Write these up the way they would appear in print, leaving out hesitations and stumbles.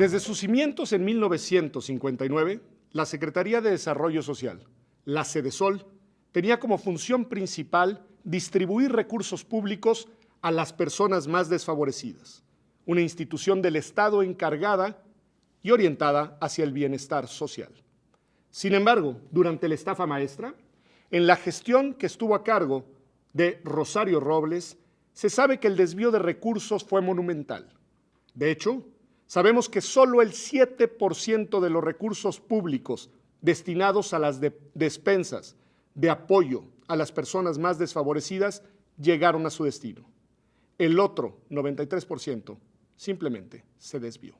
Desde sus cimientos en 1959, la Secretaría de Desarrollo Social, la Sedesol, tenía como función principal distribuir recursos públicos a las personas más desfavorecidas, una institución del Estado encargada y orientada hacia el bienestar social. Sin embargo, durante la estafa maestra, en la gestión que estuvo a cargo de Rosario Robles, se sabe que el desvío de recursos fue monumental. De hecho, sabemos que solo el 7% de los recursos públicos destinados a las despensas de apoyo a las personas más desfavorecidas llegaron a su destino. El otro 93% simplemente se desvió.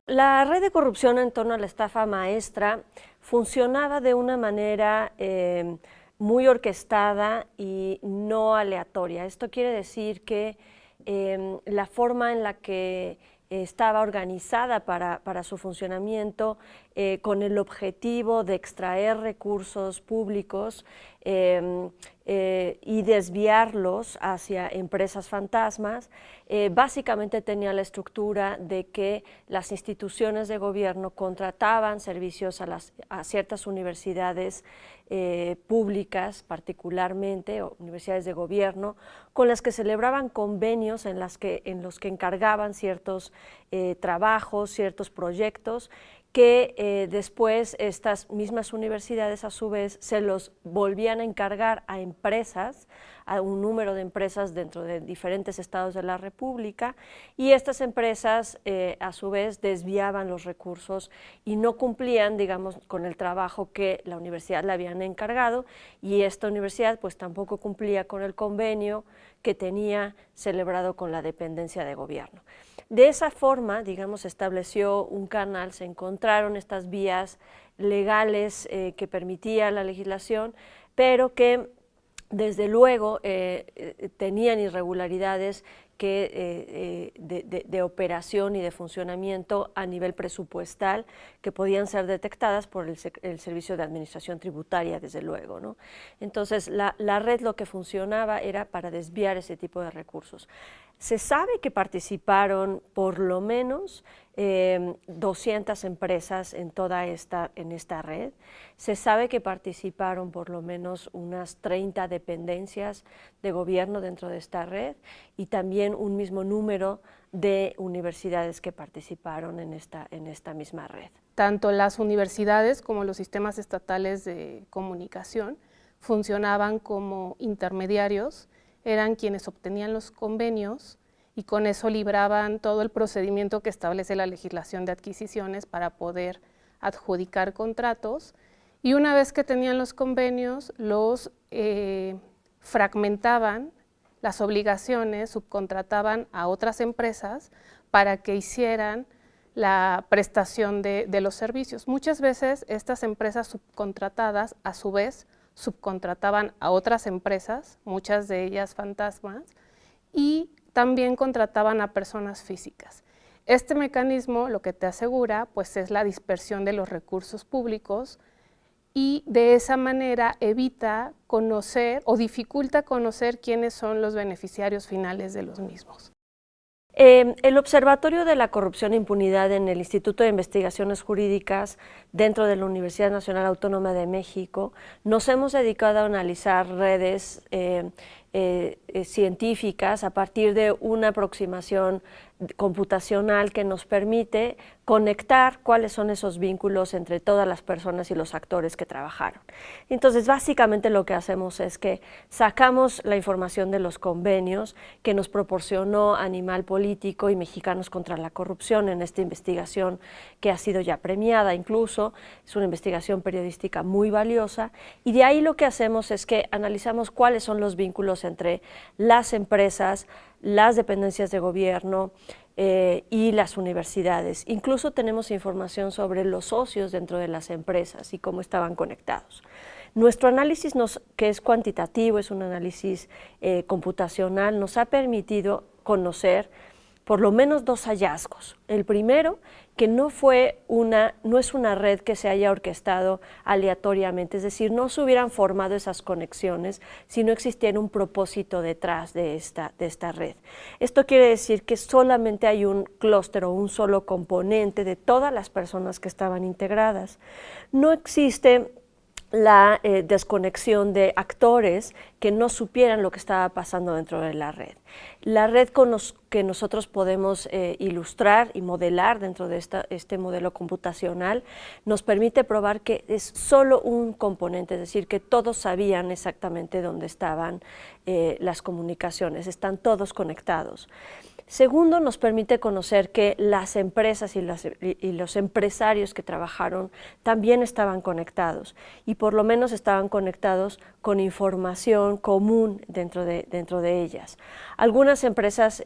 La red de corrupción en torno a la estafa maestra funcionaba de una manera muy orquestada y no aleatoria. Esto quiere decir que la forma en la que estaba organizada para su funcionamiento con el objetivo de extraer recursos públicos y desviarlos hacia empresas fantasmas, básicamente tenía la estructura de que las instituciones de gobierno contrataban servicios a ciertas universidades públicas, particularmente, o universidades de gobierno, con las que celebraban convenios en los que encargaban ciertos trabajos, ciertos proyectos, que después estas mismas universidades a su vez se los volvían a encargar a empresas, a un número de empresas dentro de diferentes estados de la República, y estas empresas a su vez desviaban los recursos y no cumplían, digamos, con el trabajo que la universidad le habían encargado, y esta universidad pues tampoco cumplía con el convenio que tenía celebrado con la dependencia de gobierno. De esa forma, digamos, se estableció un canal, se encontraron estas vías legales que permitía la legislación, pero que desde luego tenían irregularidades de operación y de funcionamiento a nivel presupuestal que podían ser detectadas por el Servicio de Administración Tributaria, desde luego, ¿no? Entonces, la red lo que funcionaba era para desviar ese tipo de recursos. Se sabe que participaron por lo menos 200 empresas en esta red. Se sabe que participaron por lo menos unas 30 dependencias de gobierno dentro de esta red y también un mismo número de universidades que participaron en esta misma red. Tanto las universidades como los sistemas estatales de comunicación funcionaban como intermediarios, eran quienes obtenían los convenios y con eso libraban todo el procedimiento que establece la legislación de adquisiciones para poder adjudicar contratos, y una vez que tenían los convenios los fragmentaban las obligaciones, subcontrataban a otras empresas para que hicieran la prestación de los servicios. Muchas veces estas empresas subcontratadas a su vez subcontrataban a otras empresas, muchas de ellas fantasmas, y también contrataban a personas físicas. Este mecanismo lo que te asegura pues es la dispersión de los recursos públicos y de esa manera evita conocer o dificulta conocer quiénes son los beneficiarios finales de los mismos. El Observatorio de la Corrupción e Impunidad en el Instituto de Investigaciones Jurídicas dentro de la Universidad Nacional Autónoma de México nos hemos dedicado a analizar redes científicas a partir de una aproximación computacional que nos permite conectar cuáles son esos vínculos entre todas las personas y los actores que trabajaron. Entonces, básicamente lo que hacemos es que sacamos la información de los convenios que nos proporcionó Animal Político y Mexicanos contra la Corrupción en esta investigación que ha sido ya premiada incluso, es una investigación periodística muy valiosa, y de ahí lo que hacemos es que analizamos cuáles son los vínculos entre las empresas, las dependencias de gobierno y las universidades. Incluso tenemos información sobre los socios dentro de las empresas y cómo estaban conectados. Nuestro análisis, que es cuantitativo, es un análisis computacional, nos ha permitido conocer por lo menos 2 hallazgos. El primero, que no es una red que se haya orquestado aleatoriamente, es decir, no se hubieran formado esas conexiones si no existiera un propósito detrás de esta red. Esto quiere decir que solamente hay un clúster o un solo componente de todas las personas que estaban integradas. No existe la desconexión de actores que no supieran lo que estaba pasando dentro de la red. La red que nosotros podemos ilustrar y modelar dentro de este modelo computacional nos permite probar que es solo un componente, es decir, que todos sabían exactamente dónde estaban las comunicaciones, están todos conectados. Segundo, nos permite conocer que las empresas y los empresarios que trabajaron también estaban conectados y por lo menos estaban conectados con información común dentro de ellas. Algunas empresas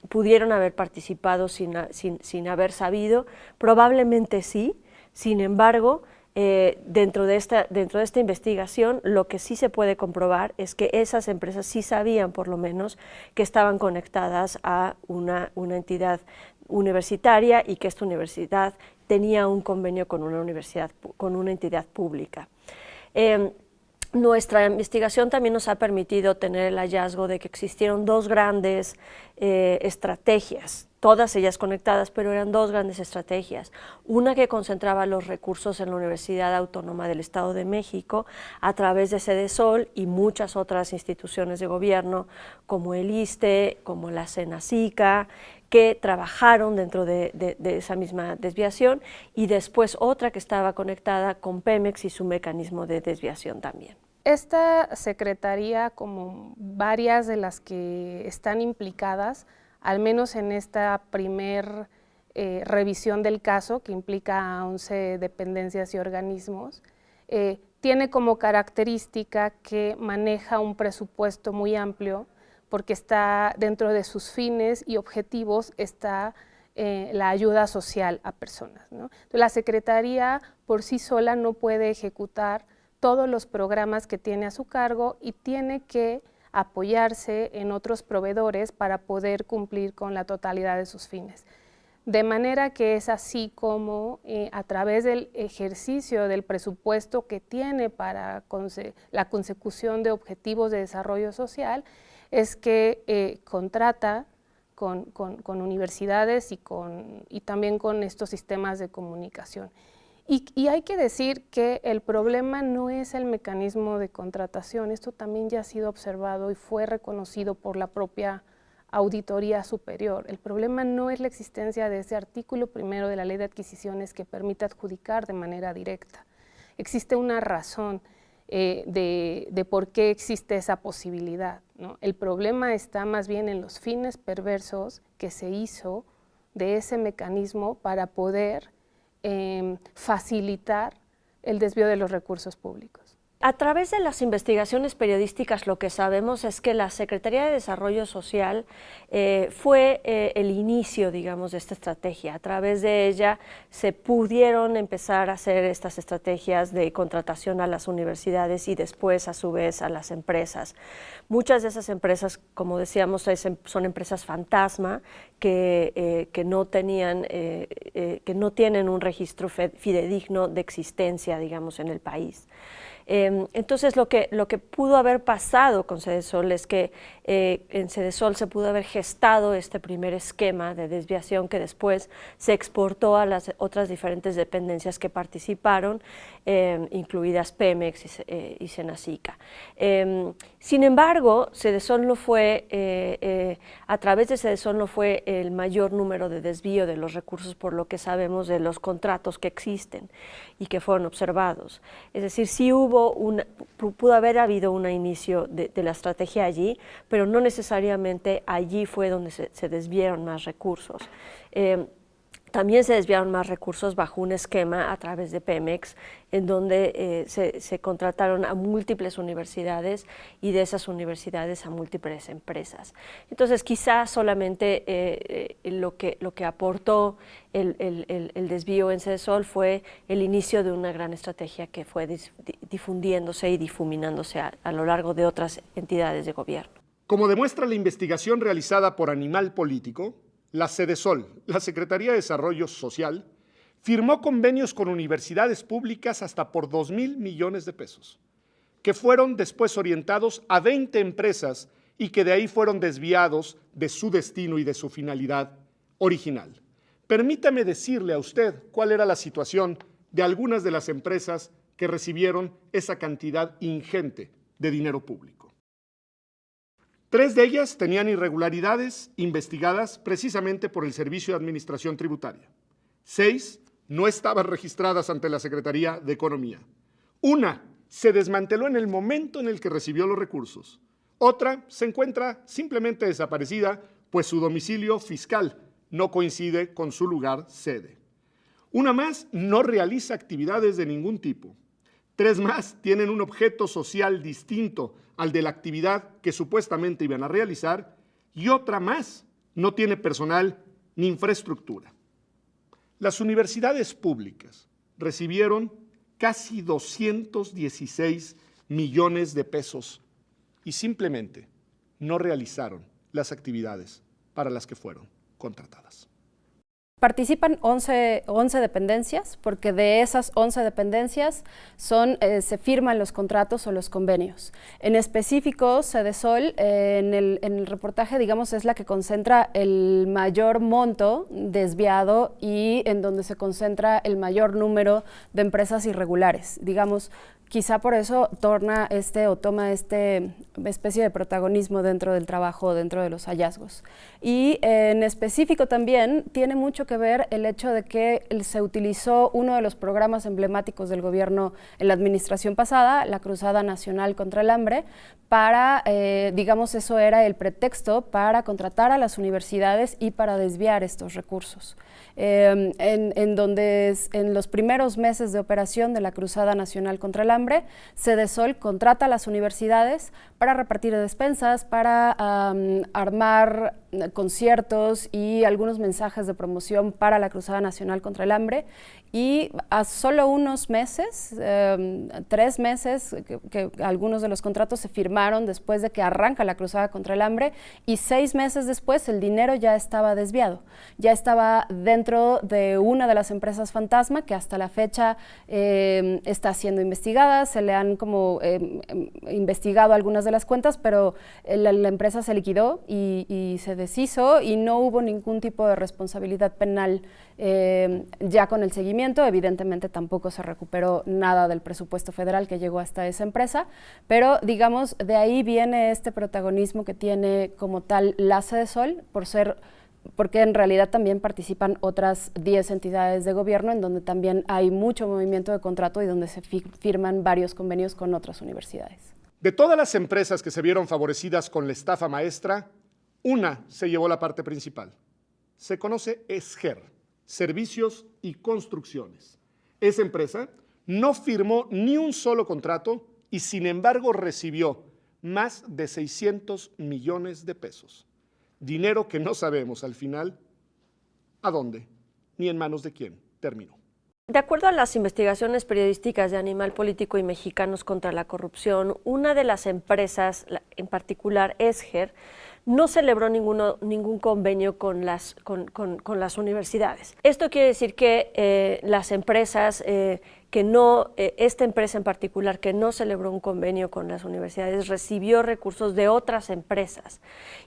pudieron haber participado sin haber sabido, probablemente sí, sin embargo, dentro de esta investigación lo que sí se puede comprobar es que esas empresas sí sabían por lo menos que estaban conectadas a una entidad universitaria y que esta universidad tenía un convenio con una entidad pública. Nuestra investigación también nos ha permitido tener el hallazgo de que existieron 2 grandes estrategias, todas ellas conectadas, pero eran 2 grandes estrategias. Una que concentraba los recursos en la Universidad Autónoma del Estado de México a través de Cedesol y muchas otras instituciones de gobierno como el ISSSTE, como la Senacica, que trabajaron dentro de esa misma desviación, y después otra que estaba conectada con Pemex y su mecanismo de desviación también. Esta secretaría, como varias de las que están implicadas, al menos en esta primer revisión del caso, que implica a 11 dependencias y organismos, tiene como característica que maneja un presupuesto muy amplio, porque está dentro de sus fines y objetivos está la ayuda social a personas, ¿no? Entonces, la Secretaría por sí sola no puede ejecutar todos los programas que tiene a su cargo y tiene que apoyarse en otros proveedores para poder cumplir con la totalidad de sus fines. De manera que es así como a través del ejercicio del presupuesto que tiene para la consecución de objetivos de desarrollo social, es que contrata con universidades y también con estos sistemas de comunicación. Y hay que decir que el problema no es el mecanismo de contratación, esto también ya ha sido observado y fue reconocido por la propia Auditoría Superior. El problema no es la existencia de ese artículo primero de la Ley de Adquisiciones que permite adjudicar de manera directa. Existe una razón de por qué existe esa posibilidad, ¿no? El problema está más bien en los fines perversos que se hizo de ese mecanismo para poder facilitar el desvío de los recursos públicos. A través de las investigaciones periodísticas lo que sabemos es que la Secretaría de Desarrollo Social fue el inicio, digamos, de esta estrategia. A través de ella se pudieron empezar a hacer estas estrategias de contratación a las universidades y después, a su vez, a las empresas. Muchas de esas empresas, como decíamos, son empresas fantasma que no tienen un registro fidedigno de existencia, digamos, en el país. Entonces, lo que pudo haber pasado con Cedesol es que en Cedesol se pudo haber gestado este primer esquema de desviación que después se exportó a las otras diferentes dependencias que participaron, incluidas Pemex y Senacica. Sin embargo, Cedesol no fue, a través de Cedesol no fue el mayor número de desvío de los recursos, por lo que sabemos de los contratos que existen y que fueron observados. Es decir, sí pudo haber habido un inicio de la estrategia allí, pero no necesariamente allí fue donde se desviaron más recursos. También se desviaron más recursos bajo un esquema a través de Pemex, en donde se contrataron a múltiples universidades y de esas universidades a múltiples empresas. Entonces, quizás solamente lo que aportó el desvío en Cedesol fue el inicio de una gran estrategia que fue difundiéndose y difuminándose a lo largo de otras entidades de gobierno. Como demuestra la investigación realizada por Animal Político, la Sedesol, la Secretaría de Desarrollo Social, firmó convenios con universidades públicas hasta por 2,000 millones de pesos, que fueron después orientados a 20 empresas y que de ahí fueron desviados de su destino y de su finalidad original. Permítame decirle a usted cuál era la situación de algunas de las empresas que recibieron esa cantidad ingente de dinero público. 3 de ellas tenían irregularidades investigadas precisamente por el Servicio de Administración Tributaria. 6 no estaban registradas ante la Secretaría de Economía. Una se desmanteló en el momento en el que recibió los recursos. Otra se encuentra simplemente desaparecida, pues su domicilio fiscal no coincide con su lugar sede. Una más no realiza actividades de ningún tipo. 3 más tienen un objeto social distinto al de la actividad que supuestamente iban a realizar, y otra más no tiene personal ni infraestructura. Las universidades públicas recibieron casi 216 millones de pesos y simplemente no realizaron las actividades para las que fueron contratadas. Participan 11 dependencias, porque de esas 11 dependencias se firman los contratos o los convenios. En específico, Sedesol, en el reportaje, digamos, es la que concentra el mayor monto desviado y en donde se concentra el mayor número de empresas irregulares. Digamos, quizá por eso toma especie de protagonismo dentro del trabajo, dentro de los hallazgos. Y en específico también tiene mucho que ver el hecho de que se utilizó uno de los programas emblemáticos del gobierno en la administración pasada, la Cruzada Nacional contra el Hambre, para, digamos, eso era el pretexto para contratar a las universidades y para desviar estos recursos. En los primeros meses de operación de la Cruzada Nacional contra el Hambre, Sedesol contrata a las universidades para repartir despensas, para armar conciertos y algunos mensajes de promoción para la Cruzada Nacional contra el Hambre, y a solo unos meses, 3 meses, que algunos de los contratos se firmaron después de que arranca la Cruzada contra el Hambre, y 6 meses después el dinero ya estaba desviado, ya estaba dentro de una de las empresas fantasma que hasta la fecha está siendo investigada. Se le han investigado algunas de las cuentas, pero la empresa se liquidó y se deshizo, y no hubo ningún tipo de responsabilidad penal ya con el seguimiento. Evidentemente tampoco se recuperó nada del presupuesto federal que llegó hasta esa empresa, pero digamos, de ahí viene este protagonismo que tiene como tal la Sedesol, porque en realidad también participan otras 10 entidades de gobierno en donde también hay mucho movimiento de contrato y donde se firman varios convenios con otras universidades. De todas las empresas que se vieron favorecidas con la estafa maestra, una se llevó la parte principal. Se conoce Esger, Servicios y Construcciones. Esa empresa no firmó ni un solo contrato y sin embargo recibió más de 600 millones de pesos. Dinero que no sabemos al final a dónde ni en manos de quién terminó. De acuerdo a las investigaciones periodísticas de Animal Político y Mexicanos contra la Corrupción, una de las empresas, en particular Esger, no celebró ningún convenio con las universidades. Esto quiere decir que las empresas esta empresa en particular que no celebró un convenio con las universidades recibió recursos de otras empresas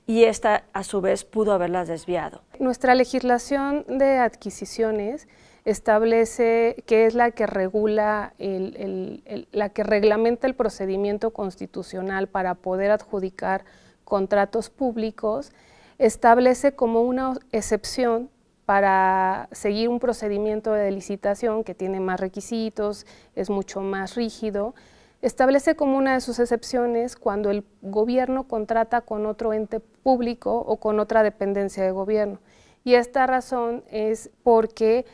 y esta a su vez pudo haberlas desviado. Nuestra legislación de adquisiciones establece que es la que regula, la que reglamenta el procedimiento constitucional para poder adjudicar contratos públicos, establece como una excepción para seguir un procedimiento de licitación que tiene más requisitos, es mucho más rígido. Establece como una de sus excepciones cuando el gobierno contrata con otro ente público o con otra dependencia de gobierno. Y esta razón es porque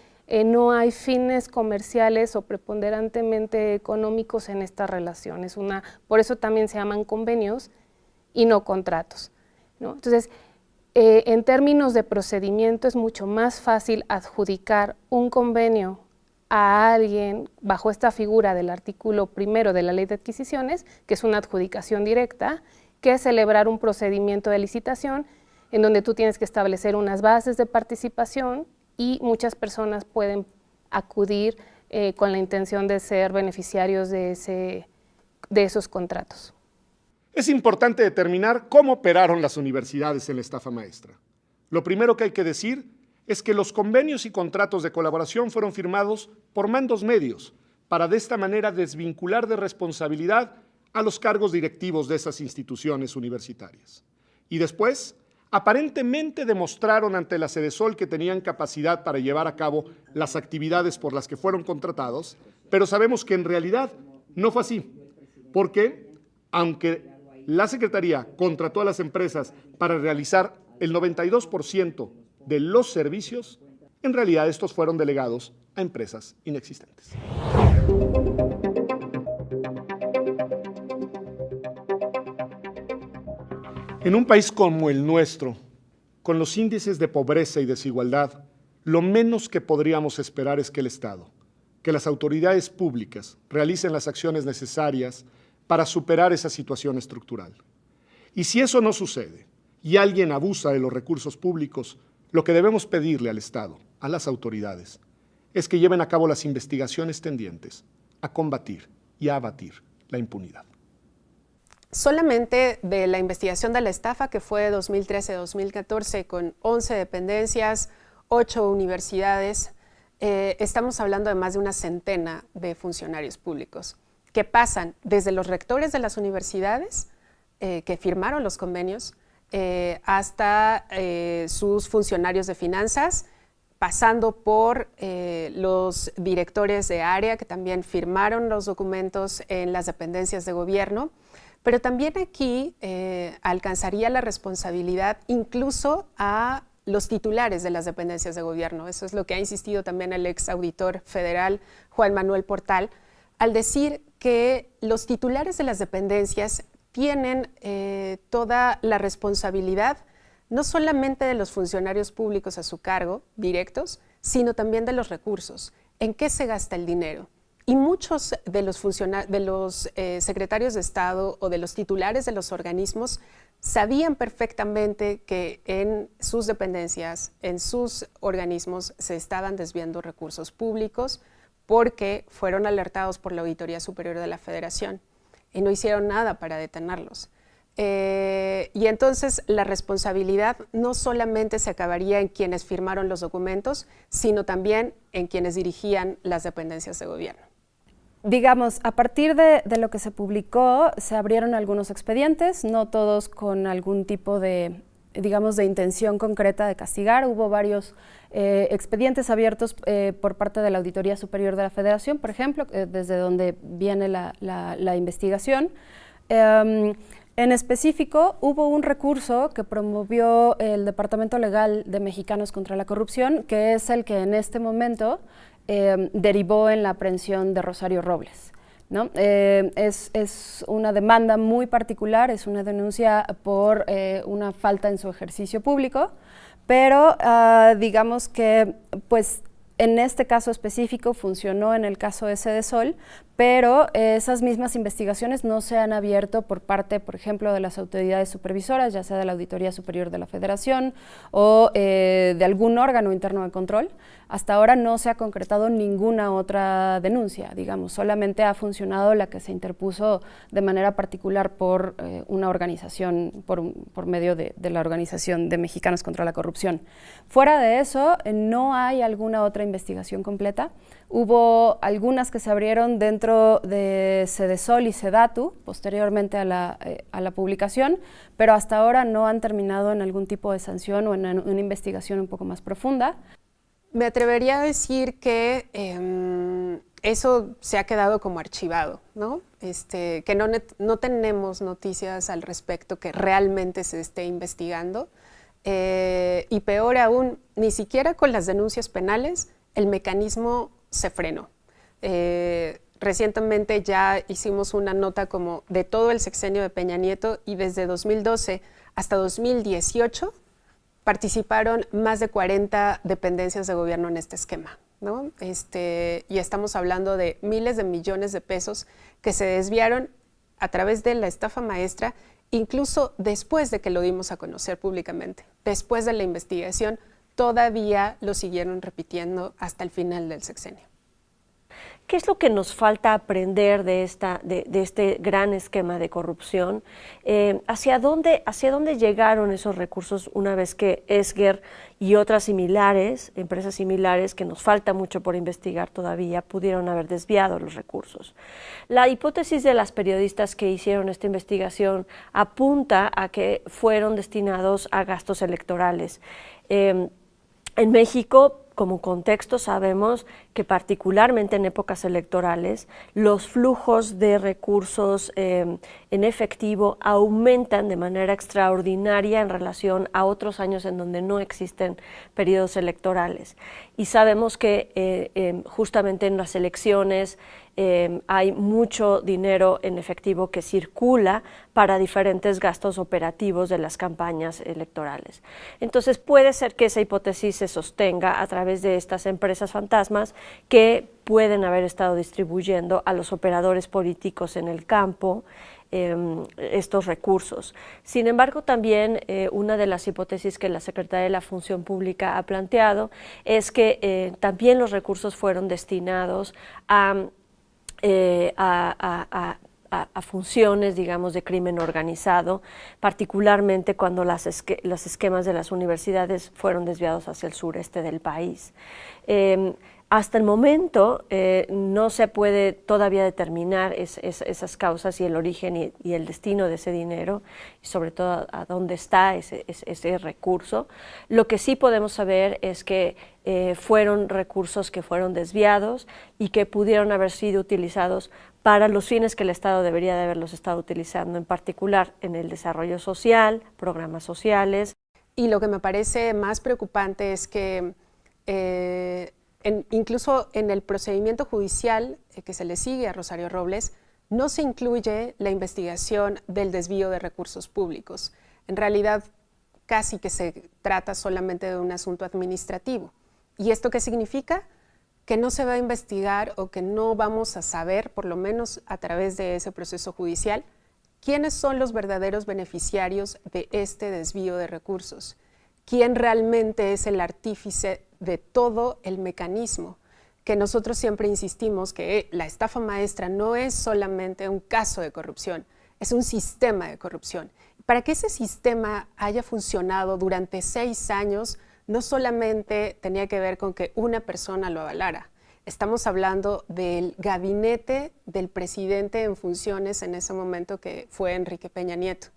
no hay fines comerciales o preponderantemente económicos en esta relación. Por eso también se llaman convenios y no contratos, ¿no? Entonces, en términos de procedimiento es mucho más fácil adjudicar un convenio a alguien bajo esta figura del artículo 1 de la Ley de Adquisiciones, que es una adjudicación directa, que celebrar un procedimiento de licitación en donde tú tienes que establecer unas bases de participación y muchas personas pueden acudir con la intención de ser beneficiarios de esos contratos. Es importante determinar cómo operaron las universidades en la estafa maestra. Lo primero que hay que decir es que los convenios y contratos de colaboración fueron firmados por mandos medios para de esta manera desvincular de responsabilidad a los cargos directivos de esas instituciones universitarias. Y después, aparentemente demostraron ante la Sedesol que tenían capacidad para llevar a cabo las actividades por las que fueron contratados, pero sabemos que en realidad no fue así, porque aunque la Secretaría contrató a las empresas para realizar el 92% de los servicios, en realidad estos fueron delegados a empresas inexistentes. En un país como el nuestro, con los índices de pobreza y desigualdad, lo menos que podríamos esperar es que el Estado, que las autoridades públicas realicen las acciones necesarias para superar esa situación estructural. Y si eso no sucede y alguien abusa de los recursos públicos, lo que debemos pedirle al Estado, a las autoridades, es que lleven a cabo las investigaciones tendientes a combatir y a abatir la impunidad. Solamente de la investigación de la estafa, que fue 2013-2014, con 11 dependencias, 8 universidades, estamos hablando de más de una centena de funcionarios públicos que pasan desde los rectores de las universidades que firmaron los convenios hasta sus funcionarios de finanzas, pasando por los directores de área que también firmaron los documentos en las dependencias de gobierno. Pero también aquí alcanzaría la responsabilidad incluso a los titulares de las dependencias de gobierno. Eso es lo que ha insistido también el ex auditor federal Juan Manuel Portal, al decir que los titulares de las dependencias tienen toda la responsabilidad, no solamente de los funcionarios públicos a su cargo, directos, sino también de los recursos. ¿En qué se gasta el dinero? Y muchos de los secretarios de Estado o de los titulares de los organismos sabían perfectamente que en sus dependencias, en sus organismos, se estaban desviando recursos públicos porque fueron alertados por la Auditoría Superior de la Federación y no hicieron nada para detenerlos. Y entonces la responsabilidad no solamente se acabaría en quienes firmaron los documentos, sino también en quienes dirigían las dependencias de gobierno. Digamos, a partir de lo que se publicó, se abrieron algunos expedientes, no todos con algún tipo de, digamos, de intención concreta de castigar. Hubo varios expedientes abiertos por parte de la Auditoría Superior de la Federación, por ejemplo, desde donde viene la investigación. En específico, hubo un recurso que promovió el Departamento Legal de Mexicanos contra la Corrupción, que es el que en este momento derivó en la aprehensión de Rosario Robles, ¿no? Es una demanda muy particular, es una denuncia por una falta en su ejercicio público, pero digamos que pues en este caso específico funcionó en el caso de Sedesol, pero esas mismas investigaciones no se han abierto por parte, por ejemplo, de las autoridades supervisoras, ya sea de la Auditoría Superior de la Federación o de algún órgano interno de control. Hasta ahora no se ha concretado ninguna otra denuncia, digamos, solamente ha funcionado la que se interpuso de manera particular por una organización, por medio de la Organización de Mexicanos contra la Corrupción. Fuera de eso, no hay alguna otra investigación completa. Hubo algunas que se abrieron dentro de Sedesol y Sedatu, posteriormente a la publicación, pero hasta ahora no han terminado en algún tipo de sanción o en una investigación un poco más profunda. Me atrevería a decir que eso se ha quedado como archivado, ¿no? Que no tenemos noticias al respecto que realmente se esté investigando. Y peor aún, ni siquiera con las denuncias penales el mecanismo se frenó. Recientemente ya hicimos una nota como de todo el sexenio de Peña Nieto y desde 2012 hasta 2018 participaron más de 40 dependencias de gobierno en este esquema, ¿no? Y estamos hablando de miles de millones de pesos que se desviaron a través de la estafa maestra incluso después de que lo dimos a conocer públicamente, después de la investigación, todavía lo siguieron repitiendo hasta el final del sexenio. ¿Qué es lo que nos falta aprender de este gran esquema de corrupción? ¿Hacia dónde llegaron esos recursos una vez que Esger y otras similares, empresas similares, que nos falta mucho por investigar todavía, pudieron haber desviado los recursos? La hipótesis de las periodistas que hicieron esta investigación apunta a que fueron destinados a gastos electorales. En México, como contexto, sabemos que particularmente en épocas electorales los flujos de recursos en efectivo aumentan de manera extraordinaria en relación a otros años en donde no existen periodos electorales. Y sabemos que justamente en las elecciones hay mucho dinero en efectivo que circula para diferentes gastos operativos de las campañas electorales. Entonces puede ser que esa hipótesis se sostenga a través de estas empresas fantasmas que pueden haber estado distribuyendo a los operadores políticos en el campo estos recursos. Sin embargo, también una de las hipótesis que la Secretaría de la Función Pública ha planteado es que también los recursos fueron destinados a funciones, digamos, de crimen organizado, particularmente cuando los esquemas de las universidades fueron desviados hacia el sureste del país. Hasta el momento no se puede todavía determinar esas causas y el origen y el destino de ese dinero, y sobre todo a dónde está ese recurso. Lo que sí podemos saber es que fueron recursos que fueron desviados y que pudieron haber sido utilizados para los fines que el Estado debería de haberlos estado utilizando, en particular en el desarrollo social, programas sociales. Y lo que me parece más preocupante es que incluso en el procedimiento judicial que se le sigue a Rosario Robles, no se incluye la investigación del desvío de recursos públicos. En realidad, casi que se trata solamente de un asunto administrativo. ¿Y esto qué significa? Que no se va a investigar o que no vamos a saber, por lo menos a través de ese proceso judicial, quiénes son los verdaderos beneficiarios de este desvío de recursos, quién realmente es el artífice de todo el mecanismo, que nosotros siempre insistimos que la estafa maestra no es solamente un caso de corrupción, es un sistema de corrupción. Para que ese sistema haya funcionado durante 6 años, no solamente tenía que ver con que una persona lo avalara. Estamos hablando del gabinete del presidente en funciones en ese momento, que fue Enrique Peña Nieto.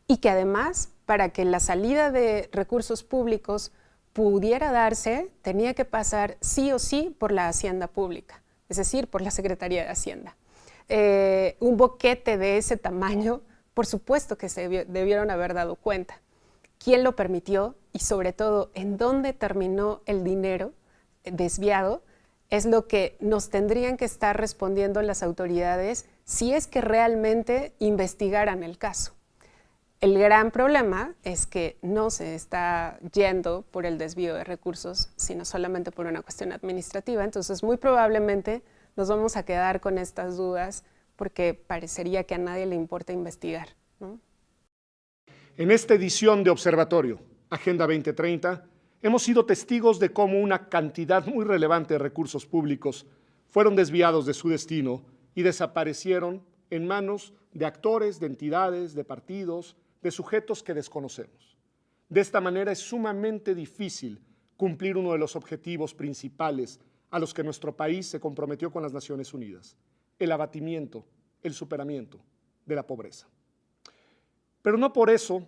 Y que además, para que la salida de recursos públicos pudiera darse, tenía que pasar sí o sí por la Hacienda Pública, es decir, por la Secretaría de Hacienda. Un boquete de ese tamaño, por supuesto que se debieron haber dado cuenta. ¿Quién lo permitió? Y sobre todo, ¿en dónde terminó el dinero desviado? Es lo que nos tendrían que estar respondiendo las autoridades si es que realmente investigaran el caso. El gran problema es que no se está yendo por el desvío de recursos, sino solamente por una cuestión administrativa. Entonces, muy probablemente nos vamos a quedar con estas dudas porque parecería que a nadie le importa investigar, ¿no? En esta edición de Observatorio, Agenda 2030, hemos sido testigos de cómo una cantidad muy relevante de recursos públicos fueron desviados de su destino y desaparecieron en manos de actores, de entidades, de partidos, de sujetos que desconocemos. De esta manera es sumamente difícil cumplir uno de los objetivos principales a los que nuestro país se comprometió con las Naciones Unidas: el abatimiento, el superamiento de la pobreza. Pero no por eso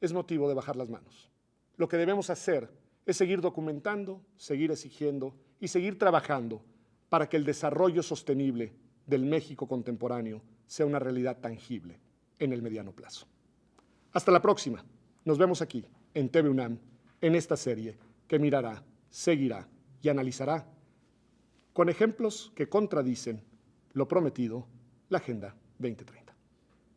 es motivo de bajar las manos. Lo que debemos hacer es seguir documentando, seguir exigiendo y seguir trabajando para que el desarrollo sostenible del México contemporáneo sea una realidad tangible en el mediano plazo. Hasta la próxima. Nos vemos aquí en TV UNAM en esta serie que mirará, seguirá y analizará con ejemplos que contradicen lo prometido, la Agenda 2030.